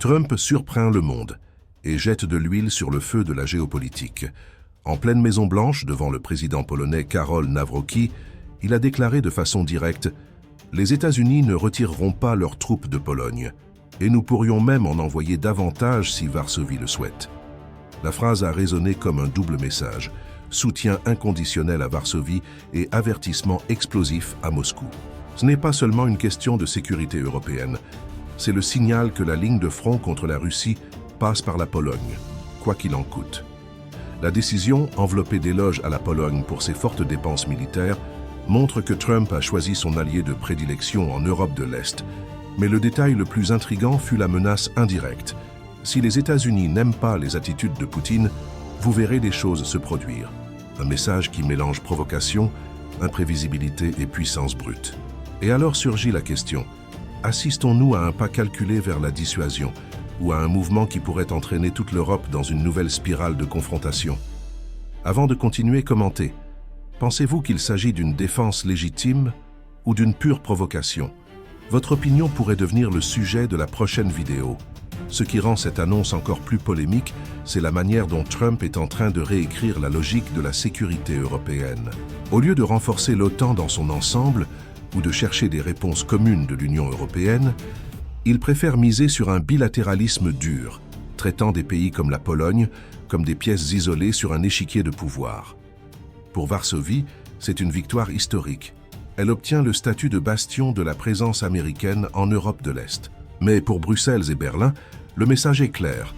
Trump surprend le monde et jette de l'huile sur le feu de la géopolitique. En pleine Maison-Blanche, devant le président polonais Karol Nawrocki, il a déclaré de façon directe « Les États-Unis ne retireront pas leurs troupes de Pologne, et nous pourrions même en envoyer davantage si Varsovie le souhaite. » La phrase a résonné comme un double message, soutien inconditionnel à Varsovie et avertissement explosif à Moscou. Ce n'est pas seulement une question de sécurité européenne, c'est le signal que la ligne de front contre la Russie passe par la Pologne, quoi qu'il en coûte. La décision, enveloppée d'éloges à la Pologne pour ses fortes dépenses militaires, montre que Trump a choisi son allié de prédilection en Europe de l'Est. Mais le détail le plus intrigant fut la menace indirecte. Si les États-Unis n'aiment pas les attitudes de Poutine, vous verrez des choses se produire. Un message qui mélange provocation, imprévisibilité et puissance brute. Et alors surgit la question, assistons-nous à un pas calculé vers la dissuasion ou à un mouvement qui pourrait entraîner toute l'Europe dans une nouvelle spirale de confrontation? Avant de continuer, commentez. Pensez-vous qu'il s'agit d'une défense légitime ou d'une pure provocation? Votre opinion pourrait devenir le sujet de la prochaine vidéo. Ce qui rend cette annonce encore plus polémique, c'est la manière dont Trump est en train de réécrire la logique de la sécurité européenne. Au lieu de renforcer l'OTAN dans son ensemble ou de chercher des réponses communes de l'Union européenne, il préfère miser sur un bilatéralisme dur, traitant des pays comme la Pologne comme des pièces isolées sur un échiquier de pouvoir. Pour Varsovie, c'est une victoire historique. Elle obtient le statut de bastion de la présence américaine en Europe de l'Est. Mais pour Bruxelles et Berlin, le message est clair.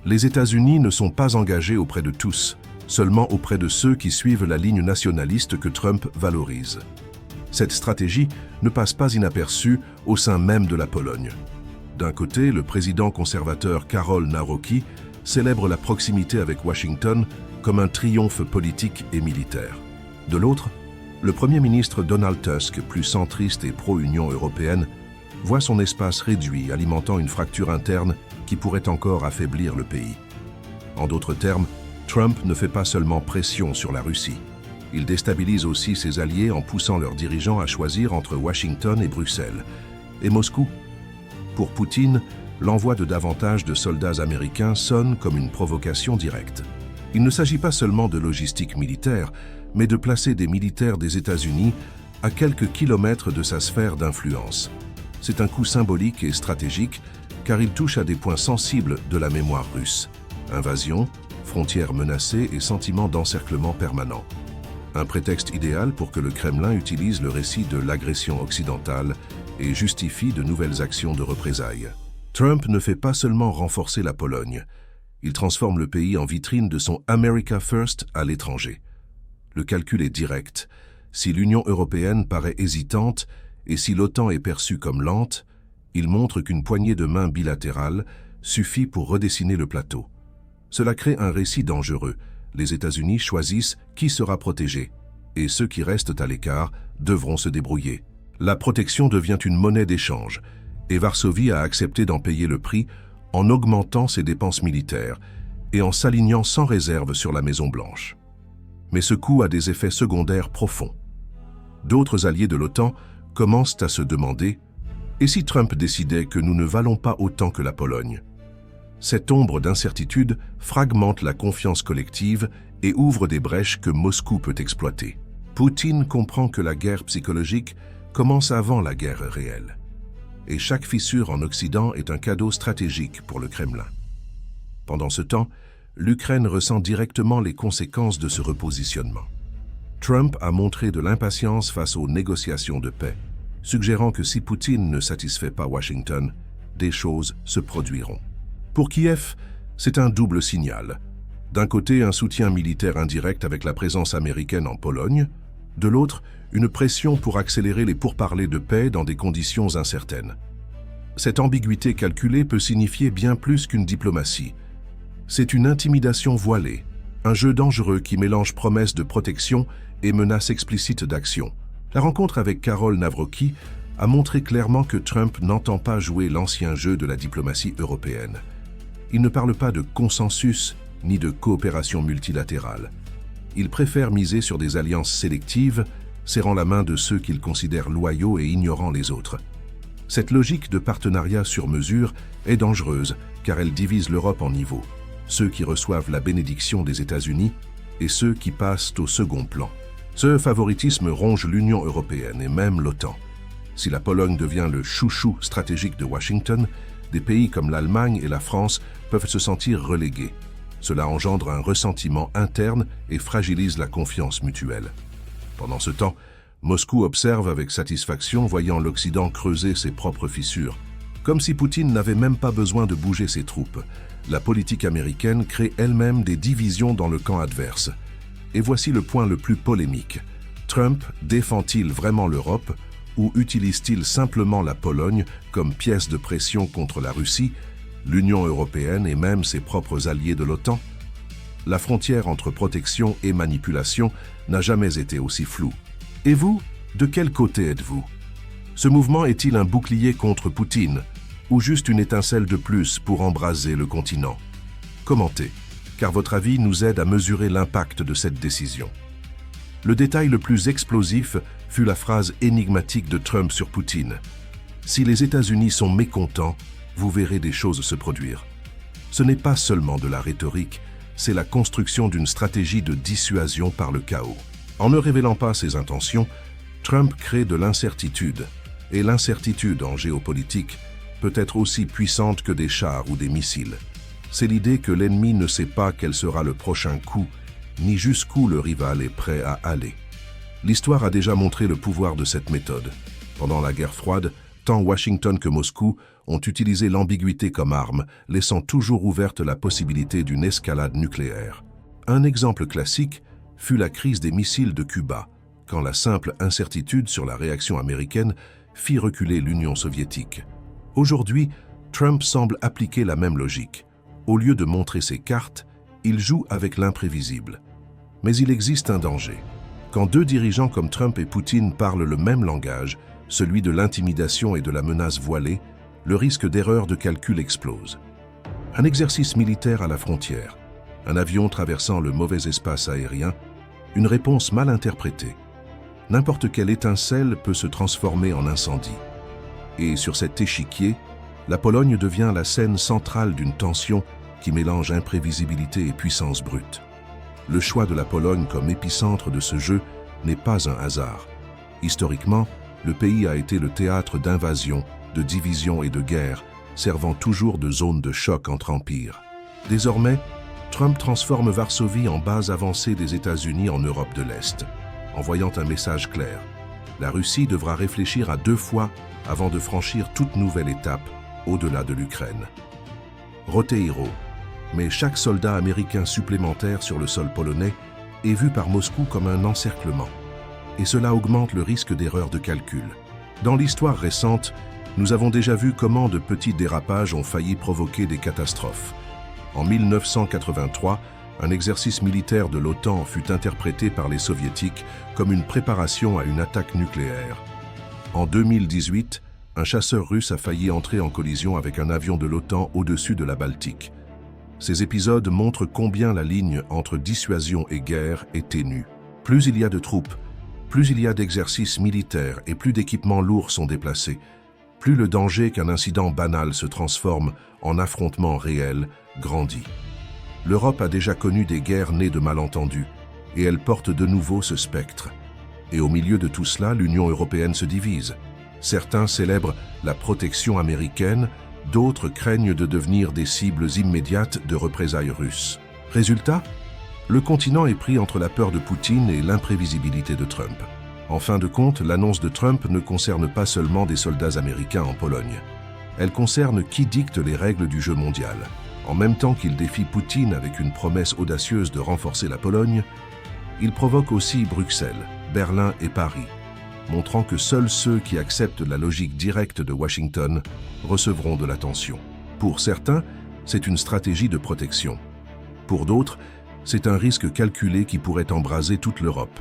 Les États-Unis ne sont pas engagés auprès de tous, seulement auprès de ceux qui suivent la ligne nationaliste que Trump valorise. Cette stratégie ne passe pas inaperçue au sein même de la Pologne. D'un côté, le président conservateur Karol Nawrocki célèbre la proximité avec Washington comme un triomphe politique et militaire. De l'autre, le Premier ministre Donald Tusk, plus centriste et pro-Union européenne, voit son espace réduit, alimentant une fracture interne qui pourrait encore affaiblir le pays. En d'autres termes, Trump ne fait pas seulement pression sur la Russie. Il déstabilise aussi ses alliés en poussant leurs dirigeants à choisir entre Washington et Bruxelles. Et Moscou? Pour Poutine, l'envoi de davantage de soldats américains sonne comme une provocation directe. Il ne s'agit pas seulement de logistique militaire, mais de placer des militaires des États-Unis à quelques kilomètres de sa sphère d'influence. C'est un coup symbolique et stratégique car il touche à des points sensibles de la mémoire russe. Invasion, frontières menacées et sentiment d'encerclement permanent. Un prétexte idéal pour que le Kremlin utilise le récit de l'agression occidentale et justifie de nouvelles actions de représailles. Trump ne fait pas seulement renforcer la Pologne, il transforme le pays en vitrine de son America First à l'étranger. Le calcul est direct. Si l'Union européenne paraît hésitante et si l'OTAN est perçue comme lente, il montre qu'une poignée de main bilatérale suffit pour redessiner le plateau. Cela crée un récit dangereux. Les États-Unis choisissent qui sera protégé, et ceux qui restent à l'écart devront se débrouiller. La protection devient une monnaie d'échange, et Varsovie a accepté d'en payer le prix en augmentant ses dépenses militaires et en s'alignant sans réserve sur la Maison-Blanche. Mais ce coup a des effets secondaires profonds. D'autres alliés de l'OTAN commencent à se demander « Et si Trump décidait que nous ne valons pas autant que la Pologne ?» Cette ombre d'incertitude fragmente la confiance collective et ouvre des brèches que Moscou peut exploiter. Poutine comprend que la guerre psychologique commence avant la guerre réelle. Et chaque fissure en Occident est un cadeau stratégique pour le Kremlin. Pendant ce temps, l'Ukraine ressent directement les conséquences de ce repositionnement. Trump a montré de l'impatience face aux négociations de paix, suggérant que si Poutine ne satisfait pas Washington, des choses se produiront. Pour Kiev, c'est un double signal. D'un côté, un soutien militaire indirect avec la présence américaine en Pologne, de l'autre, une pression pour accélérer les pourparlers de paix dans des conditions incertaines. Cette ambiguïté calculée peut signifier bien plus qu'une diplomatie. C'est une intimidation voilée, un jeu dangereux qui mélange promesses de protection et menaces explicites d'action. La rencontre avec Karol Nawrocki a montré clairement que Trump n'entend pas jouer l'ancien jeu de la diplomatie européenne. Il ne parle pas de consensus ni de coopération multilatérale. Il préfère miser sur des alliances sélectives, serrant la main de ceux qu'il considère loyaux et ignorant les autres. Cette logique de partenariat sur mesure est dangereuse car elle divise l'Europe en niveaux, ceux qui reçoivent la bénédiction des États-Unis et ceux qui passent au second plan. Ce favoritisme ronge l'Union européenne et même l'OTAN. Si la Pologne devient le chouchou stratégique de Washington, des pays comme l'Allemagne et la France peuvent se sentir relégués. Cela engendre un ressentiment interne et fragilise la confiance mutuelle. Pendant ce temps, Moscou observe avec satisfaction, voyant l'Occident creuser ses propres fissures. Comme si Poutine n'avait même pas besoin de bouger ses troupes, la politique américaine crée elle-même des divisions dans le camp adverse. Et voici le point le plus polémique. Trump défend-il vraiment l'Europe ou utilise-t-il simplement la Pologne comme pièce de pression contre la Russie, l'Union européenne et même ses propres alliés de l'OTAN? La frontière entre protection et manipulation n'a jamais été aussi floue. Et vous, de quel côté êtes-vous? Ce mouvement est-il un bouclier contre Poutine ou juste une étincelle de plus pour embraser le continent? Commentez, car votre avis nous aide à mesurer l'impact de cette décision. Le détail le plus explosif fut la phrase énigmatique de Trump sur Poutine. « Si les États-Unis sont mécontents, vous verrez des choses se produire. » Ce n'est pas seulement de la rhétorique, c'est la construction d'une stratégie de dissuasion par le chaos. En ne révélant pas ses intentions, Trump crée de l'incertitude. Et l'incertitude en géopolitique peut être aussi puissante que des chars ou des missiles. C'est l'idée que l'ennemi ne sait pas quel sera le prochain coup, ni jusqu'où le rival est prêt à aller. L'histoire a déjà montré le pouvoir de cette méthode. Pendant la guerre froide, tant Washington que Moscou ont utilisé l'ambiguïté comme arme, laissant toujours ouverte la possibilité d'une escalade nucléaire. Un exemple classique fut la crise des missiles de Cuba, quand la simple incertitude sur la réaction américaine fit reculer l'Union soviétique. Aujourd'hui, Trump semble appliquer la même logique. Au lieu de montrer ses cartes, il joue avec l'imprévisible. Mais il existe un danger. Quand deux dirigeants comme Trump et Poutine parlent le même langage, celui de l'intimidation et de la menace voilée, le risque d'erreur de calcul explose. Un exercice militaire à la frontière, un avion traversant le mauvais espace aérien, une réponse mal interprétée. N'importe quelle étincelle peut se transformer en incendie. Et sur cet échiquier, la Pologne devient la scène centrale d'une tension qui mélange imprévisibilité et puissance brute. Le choix de la Pologne comme épicentre de ce jeu n'est pas un hasard. Historiquement, le pays a été le théâtre d'invasions, de divisions et de guerres, servant toujours de zone de choc entre empires. Désormais, Trump transforme Varsovie en base avancée des États-Unis en Europe de l'Est, envoyant un message clair. La Russie devra réfléchir à 2 fois avant de franchir toute nouvelle étape au-delà de l'Ukraine. Roteiro. Mais chaque soldat américain supplémentaire sur le sol polonais est vu par Moscou comme un encerclement. Et cela augmente le risque d'erreur de calcul. Dans l'histoire récente, nous avons déjà vu comment de petits dérapages ont failli provoquer des catastrophes. En 1983, un exercice militaire de l'OTAN fut interprété par les soviétiques comme une préparation à une attaque nucléaire. En 2018, un chasseur russe a failli entrer en collision avec un avion de l'OTAN au-dessus de la Baltique. Ces épisodes montrent combien la ligne entre dissuasion et guerre est ténue. Plus il y a de troupes, plus il y a d'exercices militaires et plus d'équipements lourds sont déplacés, plus le danger qu'un incident banal se transforme en affrontement réel grandit. L'Europe a déjà connu des guerres nées de malentendus, et elle porte de nouveau ce spectre. Et au milieu de tout cela, l'Union européenne se divise. Certains célèbrent la protection américaine, d'autres craignent de devenir des cibles immédiates de représailles russes. Résultat, le continent est pris entre la peur de Poutine et l'imprévisibilité de Trump. En fin de compte, l'annonce de Trump ne concerne pas seulement des soldats américains en Pologne. Elle concerne qui dicte les règles du jeu mondial. En même temps qu'il défie Poutine avec une promesse audacieuse de renforcer la Pologne, il provoque aussi Bruxelles, Berlin et Paris, montrant que seuls ceux qui acceptent la logique directe de Washington recevront de l'attention. Pour certains, c'est une stratégie de protection. Pour d'autres, c'est un risque calculé qui pourrait embraser toute l'Europe.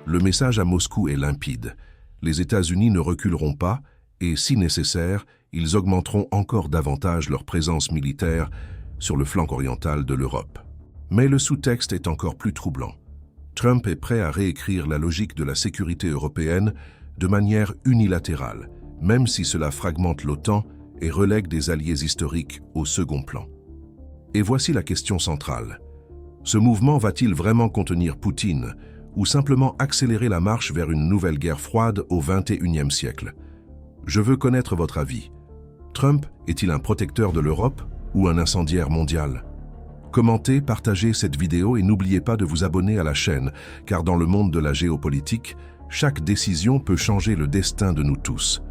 Le message à Moscou est limpide. Les États-Unis ne reculeront pas et, si nécessaire, ils augmenteront encore davantage leur présence militaire sur le flanc oriental de l'Europe. Mais le sous-texte est encore plus troublant. Trump est prêt à réécrire la logique de la sécurité européenne de manière unilatérale, même si cela fragmente l'OTAN et relègue des alliés historiques au second plan. Et voici la question centrale. Ce mouvement va-t-il vraiment contenir Poutine ou simplement accélérer la marche vers une nouvelle guerre froide au XXIe siècle? Je veux connaître votre avis. Trump est-il un protecteur de l'Europe ou un incendiaire mondial? Commentez, partagez cette vidéo et n'oubliez pas de vous abonner à la chaîne, car dans le monde de la géopolitique, chaque décision peut changer le destin de nous tous.